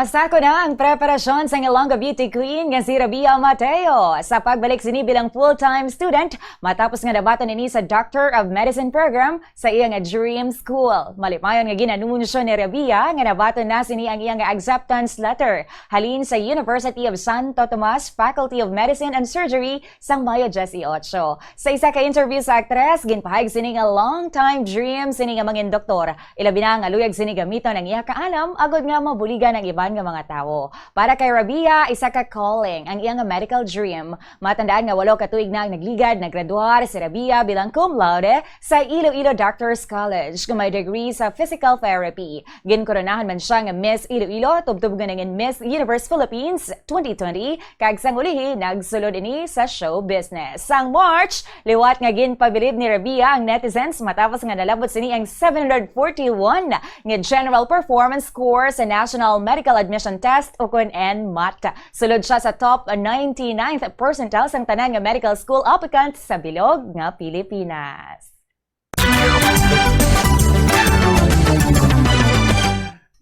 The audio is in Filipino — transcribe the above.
Masako na ang preparasyon sa Ilonggo Beauty Queen nga si Rabiya Mateo sa pagbalik sini bilang full-time student matapos nga nabaton ini sa Doctor of Medicine program sa iyang Dream School. Malipayon nga ginanunsyo ni Rabiya nga nabaton na sini ang iyang acceptance letter halin sa University of Santo Tomas Faculty of Medicine and Surgery sang Mayo 18. Sa isa ka interview sa aktres, ginpahayag sini nga long-time dream sini nga mangin doktor. Ilabi na nga luyag sini gamiton ang iya kaalam agod nga mabuligan ang iban nga mga tao. Para kay Rabiya, isa ka calling ang iyang medical dream. Matandaan nga 8 ka tuig na ang nagligad, naggraduar si Rabiya bilang cum laude sa Iloilo Doctors College kung may degree sa physical therapy. Ginkoronahan man siya nga Miss Iloilo, tubtub nga nangin Miss Universe Philippines 2020, kag sang ulihi nagsulod ini sa show business. Sang March, liwat nga ginpabilib ni Rabiya ang netizens matapos nga nalabot sini ang 741 nga general performance score sa National Medical Admission Test o kun NMAT. Sulod siya sa top 99th percentile sang tanan nga medical school applicant sa bilog nga Pilipinas.